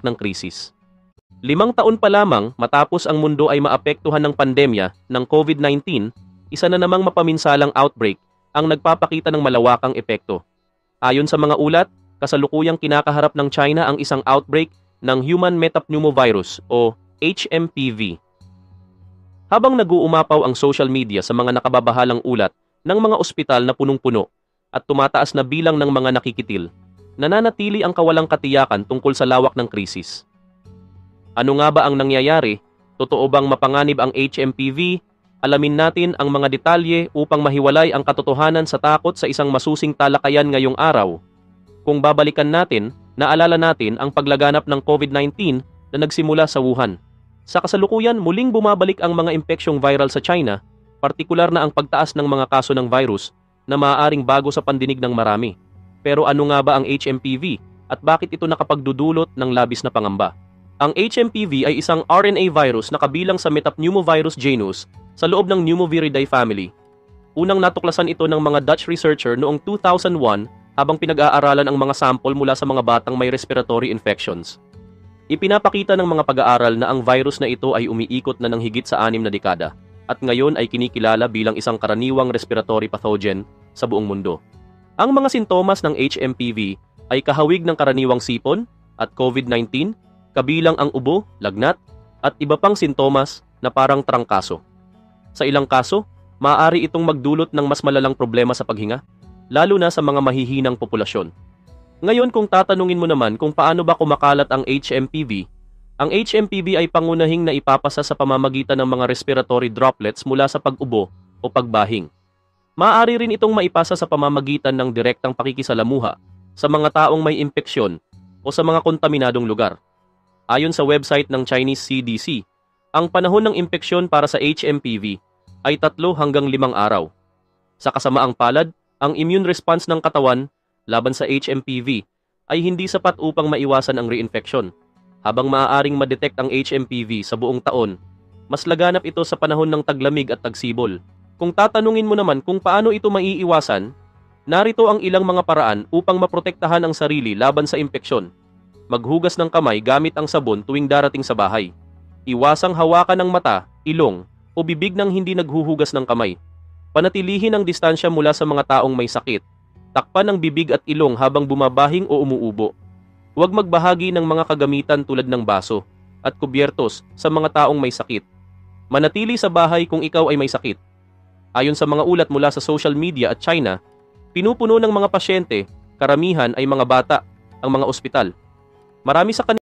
lawak ng krisis. 5 taon pa lamang matapos ang mundo ay maapektuhan ng pandemya ng COVID-19, isa na namang mapaminsalang outbreak ang nagpapakita ng malawakang epekto. Ayon sa mga ulat, kasalukuyang kinakaharap ng China ang isang outbreak ng Human Metapneumovirus o HMPV. Habang nag-uumapaw ang social media sa mga nakababahalang ulat ng mga ospital na punong-puno at tumataas na bilang ng mga nakikitil, nananatili ang kawalang katiyakan tungkol sa lawak ng krisis. Ano nga ba ang nangyayari? Totoo bang mapanganib ang HMPV? Alamin natin ang mga detalye upang mahiwalay ang katotohanan sa takot sa isang masusing talakayan ngayong araw. Kung babalikan natin, naalala natin ang paglaganap ng COVID-19 na nagsimula sa Wuhan. Sa kasalukuyan, muling bumabalik ang mga impeksyong viral sa China, partikular na ang pagtaas ng mga kaso ng virus na maaaring bago sa pandinig ng marami. Pero ano nga ba ang HMPV at bakit ito nakapagdudulot ng labis na pangamba? Ang HMPV ay isang RNA virus na kabilang sa Metapneumovirus genus sa loob ng Pneumoviridae family. Unang natuklasan ito ng mga Dutch researcher noong 2001 habang pinag-aaralan ang mga sample mula sa mga batang may respiratory infections. Ipinapakita ng mga pag-aaral na ang virus na ito ay umiikot na ng higit sa 6 na dekada at ngayon ay kinikilala bilang isang karaniwang respiratory pathogen sa buong mundo. Ang mga sintomas ng HMPV ay kahawig ng karaniwang sipon at COVID-19, kabilang ang ubo, lagnat, at iba pang sintomas na parang trangkaso. Sa ilang kaso, maaari itong magdulot ng mas malalang problema sa paghinga, lalo na sa mga mahihinang populasyon. Ngayon kung tatanungin mo naman kung paano ba kumakalat ang HMPV ay pangunahing na ipapasa sa pamamagitan ng mga respiratory droplets mula sa pag-ubo o pagbahing. Maaari rin itong maipasa sa pamamagitan ng direktang pakikisalamuha sa mga taong may impeksyon o sa mga kontaminadong lugar. Ayon sa website ng Chinese CDC, ang panahon ng impeksyon para sa HMPV ay 3 hanggang 5 araw. Sa kasamaang palad, ang immune response ng katawan laban sa HMPV ay hindi sapat upang maiwasan ang reinfection. Habang maaaring madetect ang HMPV sa buong taon, mas laganap ito sa panahon ng taglamig at tagsibol. Kung tatanungin mo naman kung paano ito maiiwasan, narito ang ilang mga paraan upang maprotektahan ang sarili laban sa impeksyon. Maghugas ng kamay gamit ang sabon tuwing darating sa bahay. Iwasang hawakan ng mata, ilong, o bibig nang hindi naghuhugas ng kamay. Panatilihin ang distansya mula sa mga taong may sakit. Takpan ang bibig at ilong habang bumabahing o umuubo. Huwag magbahagi ng mga kagamitan tulad ng baso at kubyertos sa mga taong may sakit. Manatili sa bahay kung ikaw ay may sakit. Ayon sa mga ulat mula sa social media at China, pinupuno ng mga pasyente, karamihan ay mga bata, ang mga ospital. Marami sa kanila